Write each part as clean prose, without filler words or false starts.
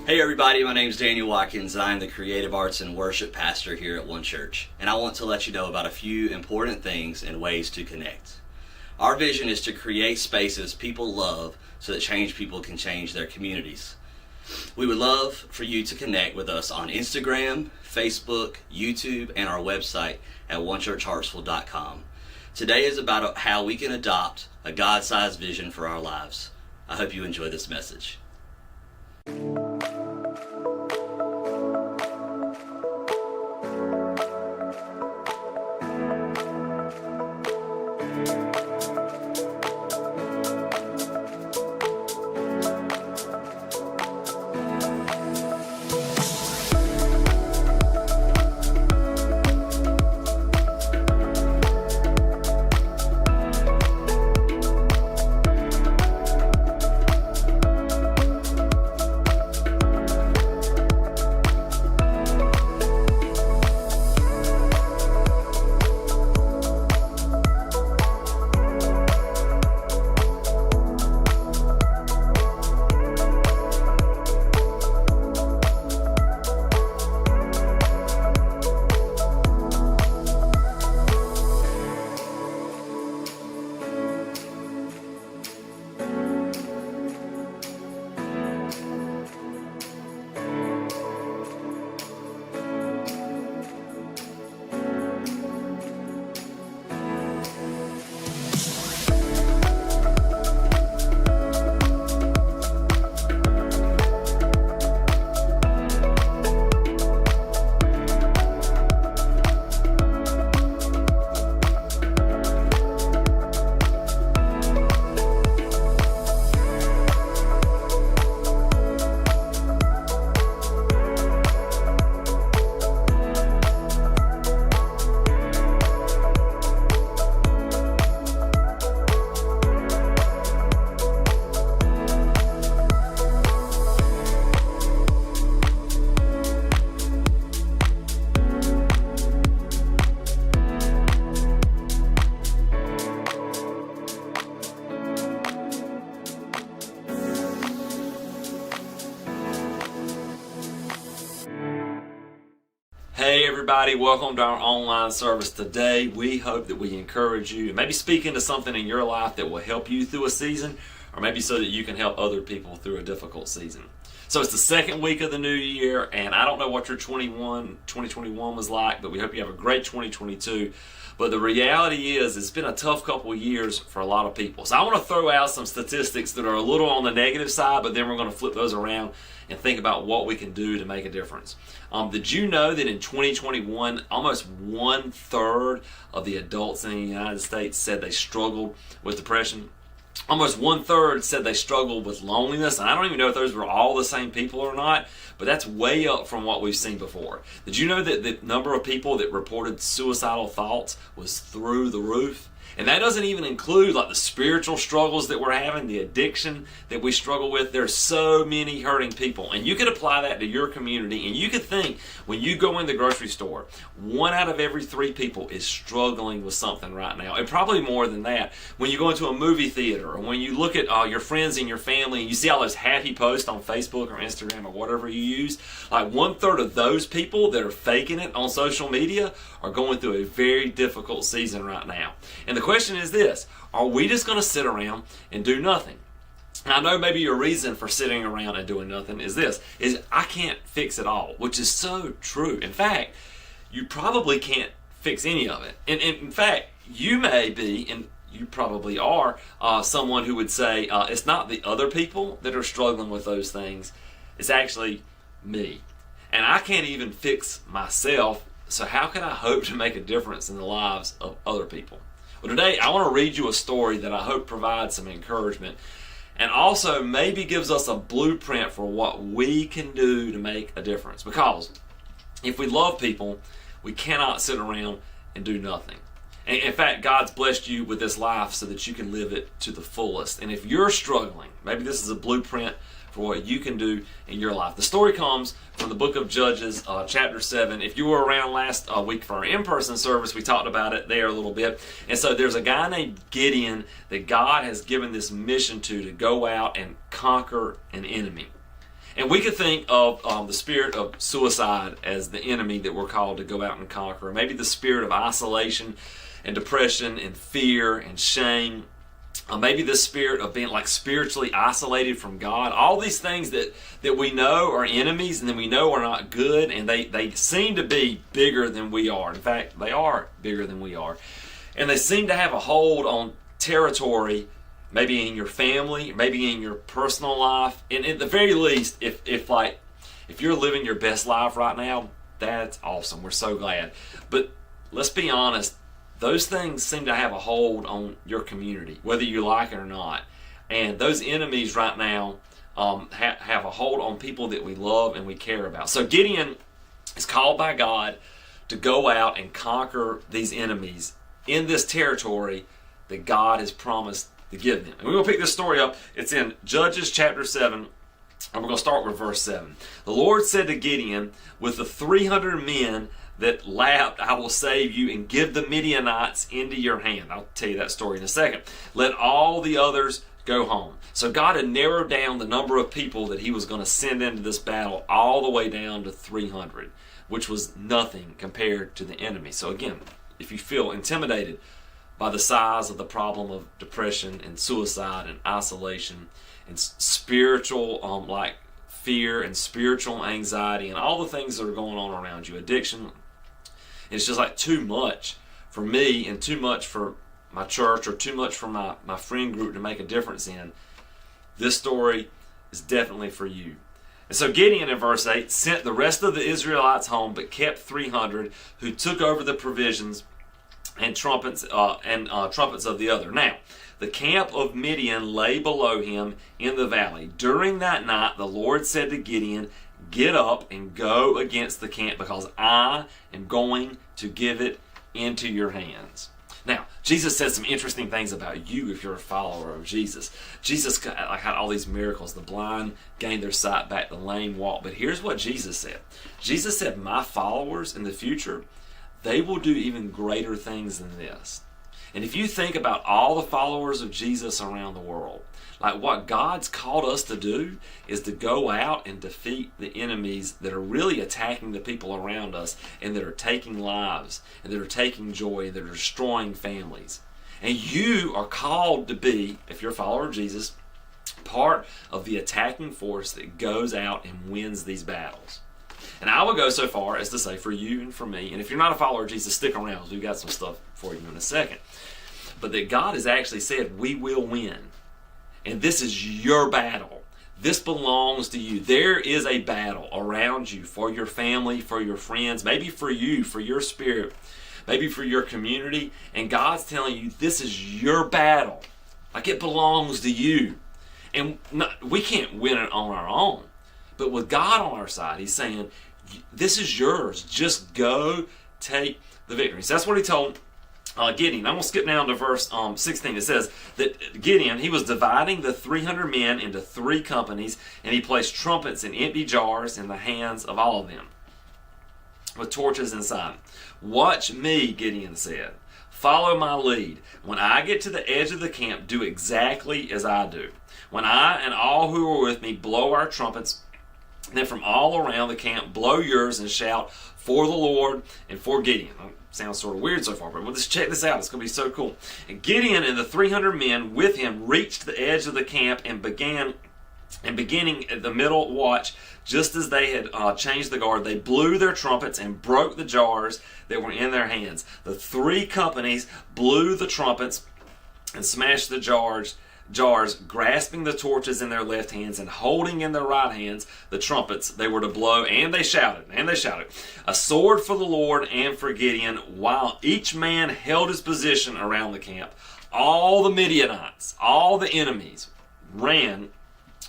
Hey everybody, my name is Daniel Watkins and I am the Creative Arts and Worship Pastor here at One Church. And I want to let you know about a few important things and ways to connect. Our vision is to create spaces people love so that change people can change their communities. We would love for you to connect with us on Instagram, Facebook, YouTube, and our website at onechurchhartsville.com. Today is about how we can adopt a God-sized vision for our lives. I hope you enjoy this message. Hey everybody, welcome to our online service today. We hope that we encourage you, maybe speak into something in your life that will help you through a season, or maybe so that you can help other people through a difficult season. So it's the second week of the new year, and I don't know what your 2021 was like, but we hope you have a great 2022. But the reality is, it's been a tough couple of years for a lot of people. So I want to throw out some statistics that are a little on the negative side, but then we're going to flip those around and think about what we can do to make a difference. Did you know that in 2021, almost 1/3 of the adults in the United States said they struggled with depression? Almost 1/3 said they struggled with loneliness, and I don't even know if those were all the same people or not, but that's way up from what we've seen before. Did you know that the number of people that reported suicidal thoughts was through the roof? And that doesn't even include like the spiritual struggles that we're having, the addiction that we struggle with. There's so many hurting people. And you could apply that to your community. And you could think, when you go in the grocery store, 1 out of every 3 people is struggling with something right now. And probably more than that. When you go into a movie theater, or when you look at your friends and your family, and you see all those happy posts on Facebook or Instagram or whatever you use, like 1/3 of those people that are faking it on social media are going through a very difficult season right now. And the question is this: are we just going to sit around and do nothing? And I know maybe your reason for sitting around and doing nothing is this: is I can't fix it all, which is so true. In fact, you probably can't fix any of it. And in fact, you may be, and you probably are, someone who would say it's not the other people that are struggling with those things, it's actually me. And I can't even fix myself, so how can I hope to make a difference in the lives of other people? Well, today I want to read you a story that I hope provides some encouragement, and also maybe gives us a blueprint for what we can do to make a difference. Because if we love people, we cannot sit around and do nothing. And in fact, God's blessed you with this life so that you can live it to the fullest. And if you're struggling, maybe this is a blueprint for what you can do in your life. The story comes from the book of Judges, chapter 7. If you were around last week for our in-person service, we talked about it there a little bit. And so there's a guy named Gideon that God has given this mission to go out and conquer an enemy. And we could think of the spirit of suicide as the enemy that we're called to go out and conquer. Or maybe the spirit of isolation and depression and fear and shame. Maybe the spirit of being like spiritually isolated from God. All these things that we know are enemies and that we know are not good, and they seem to be bigger than we are. In fact, they are bigger than we are. And they seem to have a hold on territory, maybe in your family, maybe in your personal life. And at the very least, if you're living your best life right now, that's awesome. We're so glad. But let's be honest, those things seem to have a hold on your community, whether you like it or not. And those enemies right now have a hold on people that we love and we care about. So Gideon is called by God to go out and conquer these enemies in this territory that God has promised to give them. And we're going to pick this story up. It's in Judges chapter 7, and we're going to start with verse 7. The Lord said to Gideon, with the 300 men that laughed, I will save you and give the Midianites into your hand. I'll tell you that story in a second. Let all the others go home. So God had narrowed down the number of people that he was going to send into this battle all the way down to 300, which was nothing compared to the enemy. So again, if you feel intimidated by the size of the problem of depression and suicide and isolation and spiritual like fear and spiritual anxiety and all the things that are going on around you, addiction, it's just like too much for me and too much for my church or too much for my friend group to make a difference in. This story is definitely for you. And so Gideon in verse 8 sent the rest of the Israelites home, but kept 300 who took over the provisions and trumpets of the other. Now, the camp of Midian lay below him in the valley. During that night, the Lord said to Gideon, get up and go against the camp, because I am going to give it into your hands. Now, Jesus said some interesting things about you if you're a follower of Jesus. Jesus had all these miracles. The blind gained their sight back, the lame walked. But here's what Jesus said. Jesus said, my followers in the future, they will do even greater things than this. And if you think about all the followers of Jesus around the world, like what God's called us to do is to go out and defeat the enemies that are really attacking the people around us and that are taking lives and that are taking joy and that are destroying families. And you are called to be, if you're a follower of Jesus, part of the attacking force that goes out and wins these battles. And I will go so far as to say for you and for me, and if you're not a follower of Jesus, stick around because we've got some stuff for you in a second, but that God has actually said we will win. And this is your battle. This belongs to you. There is a battle around you for your family, for your friends, maybe for you, for your spirit, maybe for your community. And God's telling you this is your battle. Like it belongs to you. And we can't win it on our own. But with God on our side, he's saying, this is yours. Just go take the victory. So that's what he told Gideon. I'm going to skip down to verse 16. It says that Gideon, he was dividing the 300 men into 3 companies, and he placed trumpets in empty jars in the hands of all of them, with torches inside. Watch me, Gideon said. Follow my lead. When I get to the edge of the camp, do exactly as I do. When I and all who are with me blow our trumpets, then from all around the camp, blow yours and shout for the Lord and for Gideon. Sounds sort of weird so far, but we'll just check this out. It's going to be so cool. And Gideon and the 300 men with him reached the edge of the camp and beginning at the middle watch, just as they had changed the guard, they blew their trumpets and broke the jars that were in their hands. The 3 companies blew the trumpets and smashed the jars, grasping the torches in their left hands and holding in their right hands the trumpets they were to blow, and they shouted, a sword for the Lord and for Gideon, while each man held his position around the camp. All the Midianites, all the enemies, ran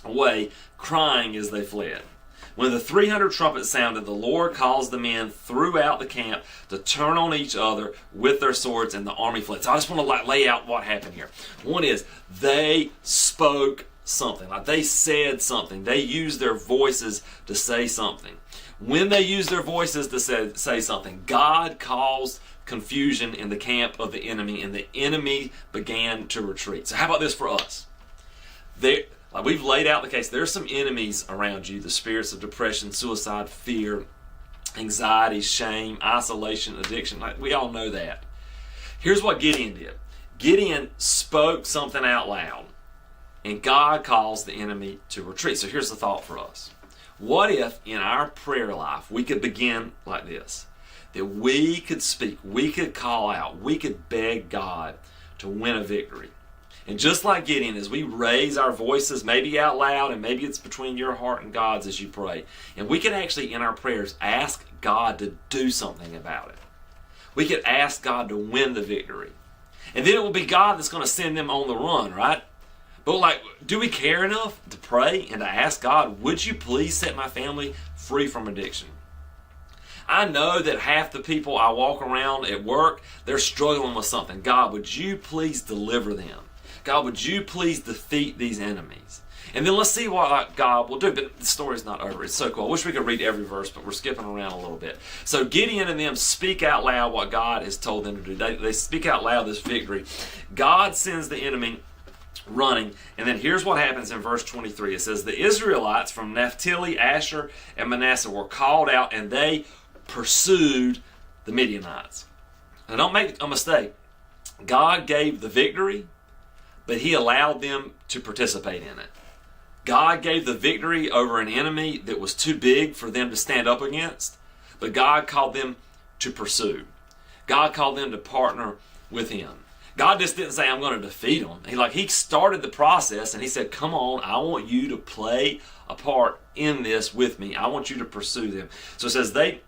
away crying as they fled. When the 300 trumpets sounded, the Lord caused the men throughout the camp to turn on each other with their swords, and the army fled. So I just want to lay out what happened here. One is they spoke something, like they said something. They used their voices to say something. When they used their voices to say something, God caused confusion in the camp of the enemy, and the enemy began to retreat. So how about this for us? Like we've laid out the case. There's some enemies around you, the spirits of depression, suicide, fear, anxiety, shame, isolation, addiction. Like we all know that. Here's what Gideon did. Gideon spoke something out loud, and God caused the enemy to retreat. So here's the thought for us. What if in our prayer life we could begin like this? That we could speak, we could call out, we could beg God to win a victory. And just like Gideon, as we raise our voices, maybe out loud, and maybe it's between your heart and God's as you pray, and we could actually in our prayers ask God to do something about it. We could ask God to win the victory. And then it will be God that's going to send them on the run, right? But like, do we care enough to pray and to ask God, would you please set my family free from addiction? I know that half the people I walk around at work, they're struggling with something. God, would you please deliver them? God, would you please defeat these enemies? And then let's see what God will do. But the story's not over. It's so cool. I wish we could read every verse, but we're skipping around a little bit. So Gideon and them speak out loud what God has told them to do. They speak out loud this victory. God sends the enemy running. And then here's what happens in verse 23. It says, the Israelites from Naphtali, Asher, and Manasseh were called out, and they pursued the Midianites. Now don't make a mistake. God gave the victory, but he allowed them to participate in it. God gave the victory over an enemy that was too big for them to stand up against, but God called them to pursue. God called them to partner with him. God just didn't say, I'm going to defeat them. He started the process and he said, come on, I want you to play a part in this with me. I want you to pursue them. So it says they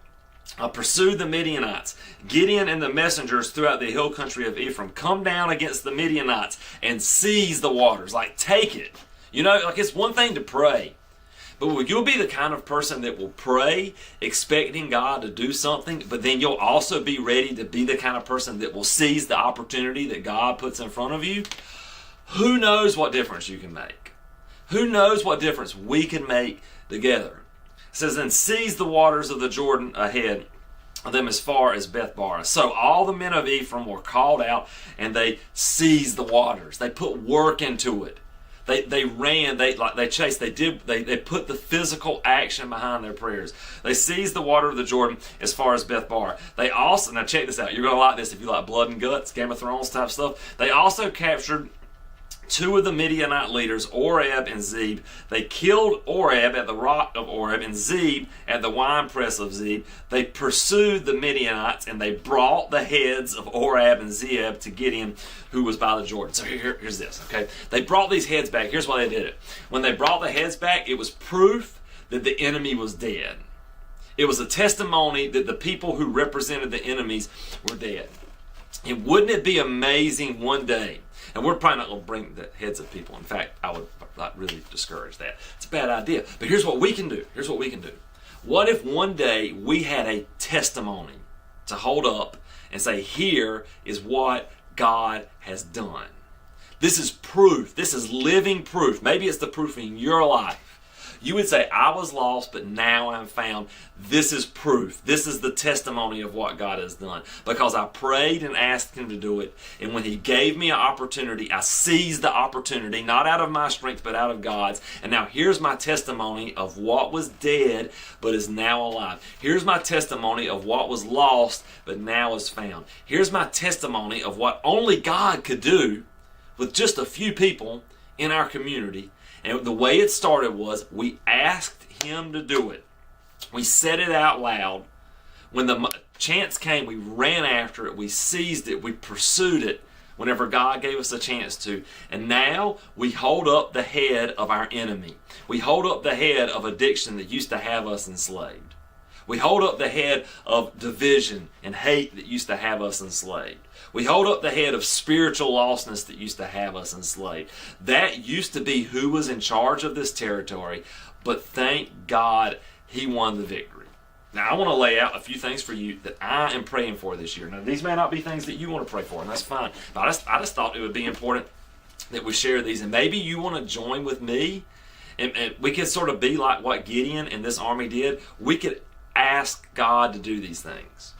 pursued the Midianites. Gideon and the messengers throughout the hill country of Ephraim come down against the Midianites and seize the waters. Like, take it. You know, like it's one thing to pray, but you'll be the kind of person that will pray expecting God to do something, but then you'll also be ready to be the kind of person that will seize the opportunity that God puts in front of you. Who knows what difference you can make? Who knows what difference we can make together? It says, then seize the waters of the Jordan ahead of them as far as Beth-barah. So all the men of Ephraim were called out and they seized the waters. They put work into it. They ran, they chased, they put the physical action behind their prayers. They seized the water of the Jordan as far as Beth-barah. They also, now check this out, you're going to like this if you like blood and guts, Game of Thrones type stuff. They also captured two of the Midianite leaders, Oreb and Zeb. They killed Oreb at the rock of Oreb and Zeb at the winepress of Zeb. They pursued the Midianites and they brought the heads of Oreb and Zeb to Gideon, who was by the Jordan. So here's this, okay? They brought these heads back. Here's why they did it. When they brought the heads back, it was proof that the enemy was dead. It was a testimony that the people who represented the enemies were dead. And wouldn't it be amazing one day? And we're probably not going to bring the heads of people. In fact, I would really discourage that. It's a bad idea. But here's what we can do. What if one day we had a testimony to hold up and say, here is what God has done. This is proof. This is living proof. Maybe it's the proof in your life. You would say, I was lost, but now I'm found. This is proof. This is the testimony of what God has done. Because I prayed and asked him to do it. And when he gave me an opportunity, I seized the opportunity, not out of my strength, but out of God's. And now here's my testimony of what was dead, but is now alive. Here's my testimony of what was lost, but now is found. Here's my testimony of what only God could do with just a few people in our community. And the way it started was we asked him to do it. We said it out loud. When the chance came, we ran after it. We seized it. We pursued it whenever God gave us a chance to. And now we hold up the head of our enemy. We hold up the head of addiction that used to have us enslaved. We hold up the head of division and hate that used to have us enslaved. We hold up the head of spiritual lostness that used to have us enslaved. That used to be who was in charge of this territory, but thank God he won the victory. Now, I want to lay out a few things for you that I am praying for this year. Now, these may not be things that you want to pray for, and that's fine. But I just thought it would be important that we share these. And maybe you want to join with me, and we could sort of be like what Gideon and this army did. We could ask God to do these things,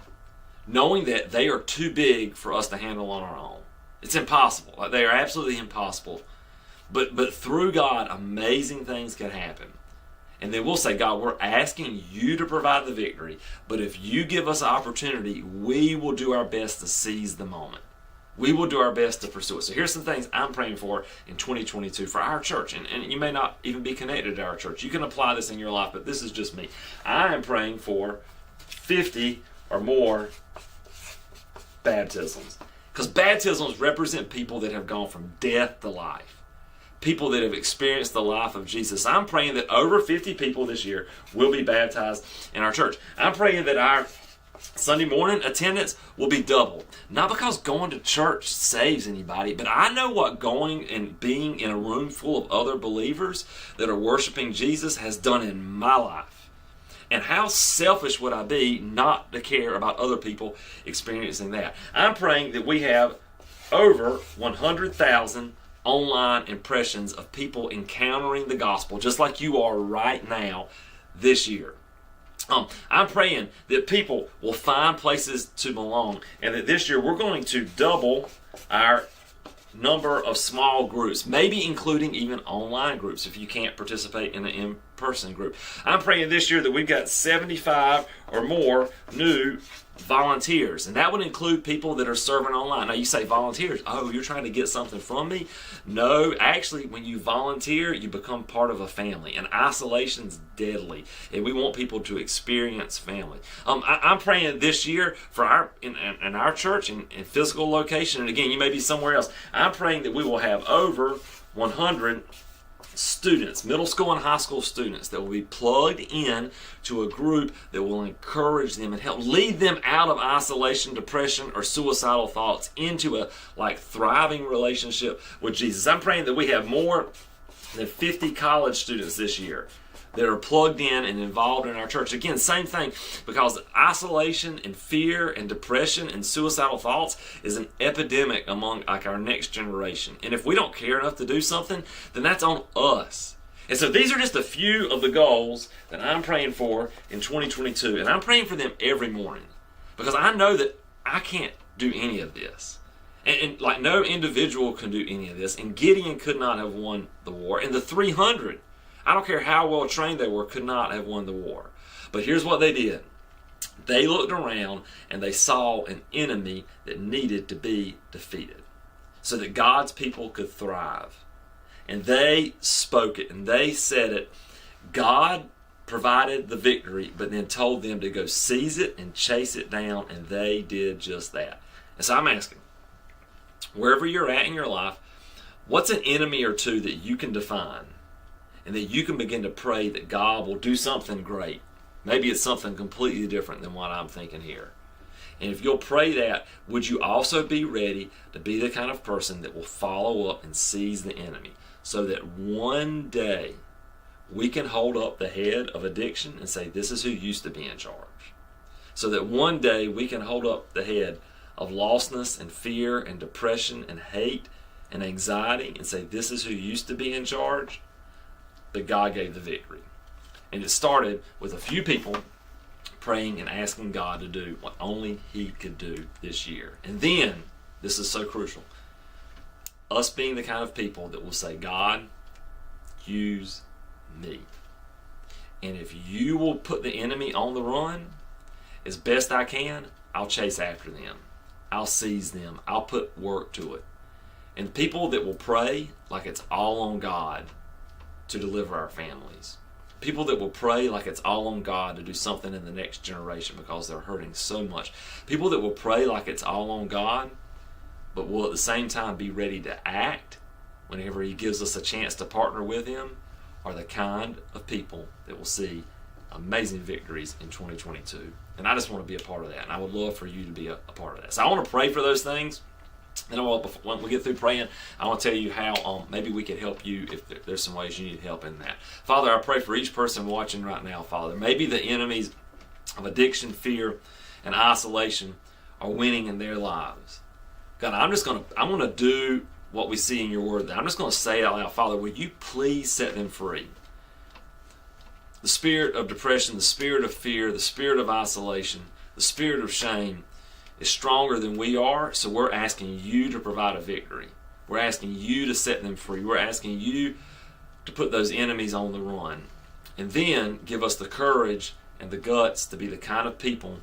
knowing that they are too big for us to handle on our own. It's impossible. They are absolutely impossible But through God, amazing things can happen. And then we'll say, God, we're asking you to provide the victory, but if you give us opportunity, we will do our best to seize the moment. We will do our best to pursue it. So here's some things I'm praying for in 2022 for our church. And you may not even be connected to our church. You can apply this in your life, but this is just me. I am praying for 50 or more baptisms. Because baptisms represent people that have gone from death to life. People that have experienced the life of Jesus. I'm praying that over 50 people this year will be baptized in our church. I'm praying that our Sunday morning attendance will be double. Not because going to church saves anybody, but I know what going and being in a room full of other believers that are worshiping Jesus has done in my life. And how selfish would I be not to care about other people experiencing that? I'm praying that we have over 100,000 online impressions of people encountering the gospel, just like you are right now this year. I'm praying that people will find places to belong, and that this year we're going to double our number of small groups, maybe including even online groups if you can't participate in an in-person group. I'm praying this year that we've got 75 or more new volunteers, and that would include people that are serving online. Now you say volunteers, oh, you're trying to get something from me? No, actually, when you volunteer, you become part of a family, and isolation's deadly, and we want people to experience family. I'm praying this year for our in our church in physical location, and again, you may be somewhere else. I'm praying that we will have over 100 students, middle school and high school students, that will be plugged in to a group that will encourage them and help lead them out of isolation, depression, or suicidal thoughts into a thriving relationship with Jesus. I'm praying that we have more than 50 college students this year that are plugged in and involved in our church. Again, same thing, because isolation and fear and depression and suicidal thoughts is an epidemic among our next generation. And if we don't care enough to do something, then that's on us. And so these are just a few of the goals that I'm praying for in 2022. And I'm praying for them every morning, because I know that I can't do any of this. And no individual can do any of this. And Gideon could not have won the war. And the 300, I don't care how well trained they were, could not have won the war. But here's what they did. They looked around and they saw an enemy that needed to be defeated so that God's people could thrive. And they spoke it and they said it. God provided the victory, but then told them to go seize it and chase it down, and they did just that. And so I'm asking, wherever you're at in your life, what's an enemy or two that you can define? And that you can begin to pray that God will do something great. Maybe it's something completely different than what I'm thinking here. And if you'll pray that, would you also be ready to be the kind of person that will follow up and seize the enemy, so that one day we can hold up the head of addiction and say, this is who used to be in charge. So that one day we can hold up the head of lostness and fear and depression and hate and anxiety and say, this is who used to be in charge. But God gave the victory. And it started with a few people praying and asking God to do what only He could do this year. And then, this is so crucial, us being the kind of people that will say, God, use me. And if you will put the enemy on the run, as best I can, I'll chase after them. I'll seize them. I'll put work to it. And people that will pray like it's all on God to deliver our families. People that will pray like it's all on God to do something in the next generation because they're hurting so much. People that will pray like it's all on God, but will at the same time be ready to act whenever He gives us a chance to partner with Him, are the kind of people that will see amazing victories in 2022. And I just want to be a part of that. And I would love for you to be a part of that. So I want to pray for those things. And when we get through praying, I want to tell you how maybe we can help you if there's some ways you need help in that. Father, I pray for each person watching right now, Father. Maybe the enemies of addiction, fear, and isolation are winning in their lives. God, I'm going to do what we see in your word. I'm just going to say it out loud. Father, will you please set them free? The spirit of depression, the spirit of fear, the spirit of isolation, the spirit of shame is stronger than we are, so we're asking you to provide a victory. We're asking you to set them free. We're asking you to put those enemies on the run. And then give us the courage and the guts to be the kind of people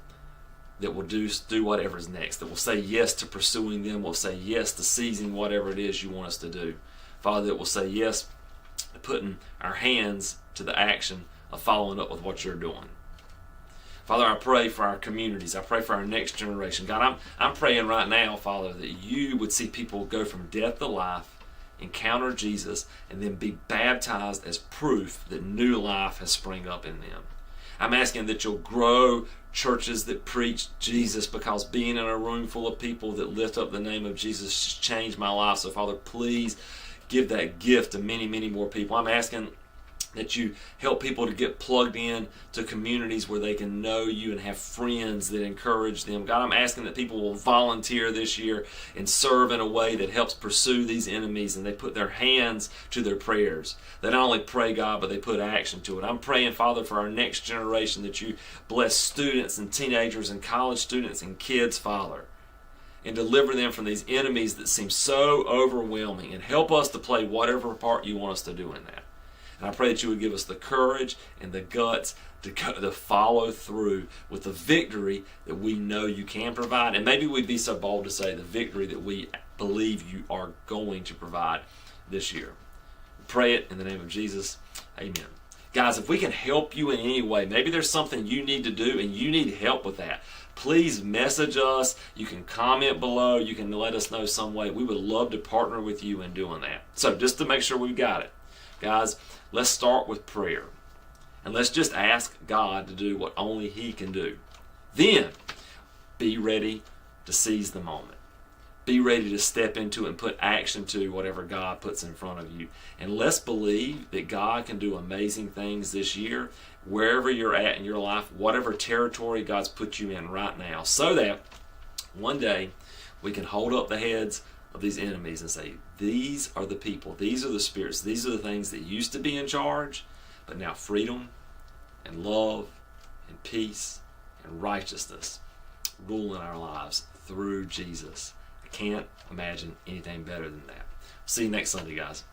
that will do whatever's next, that will say yes to pursuing them, will say yes to seizing whatever it is you want us to do. Father, that will say yes to putting our hands to the action of following up with what you're doing. Father, I pray for our communities. I pray for our next generation. God, I'm praying right now, Father, that you would see people go from death to life, encounter Jesus, and then be baptized as proof that new life has sprung up in them. I'm asking that you'll grow churches that preach Jesus, because being in a room full of people that lift up the name of Jesus has changed my life. So, Father, please give that gift to many, many more people. I'm asking that you help people to get plugged in to communities where they can know you and have friends that encourage them. God, I'm asking that people will volunteer this year and serve in a way that helps pursue these enemies, and they put their hands to their prayers. They not only pray, God, but they put action to it. I'm praying, Father, for our next generation, that you bless students and teenagers and college students and kids, Father, and deliver them from these enemies that seem so overwhelming, and help us to play whatever part you want us to do in that. And I pray that you would give us the courage and the guts to follow through with the victory that we know you can provide. And maybe we'd be so bold to say the victory that we believe you are going to provide this year. We pray it in the name of Jesus. Amen. Guys, if we can help you in any way, maybe there's something you need to do and you need help with that, please message us. You can comment below. You can let us know some way. We would love to partner with you in doing that. So just to make sure we've got it, guys, let's start with prayer. And let's just ask God to do what only He can do. Then, be ready to seize the moment. Be ready to step into and put action to whatever God puts in front of you. And let's believe that God can do amazing things this year, wherever you're at in your life, whatever territory God's put you in right now, so that one day we can hold up the heads of these enemies and say, these are the people, these are the spirits, these are the things that used to be in charge, but now freedom and love and peace and righteousness rule in our lives through Jesus. I can't imagine anything better than that. See you next Sunday, guys.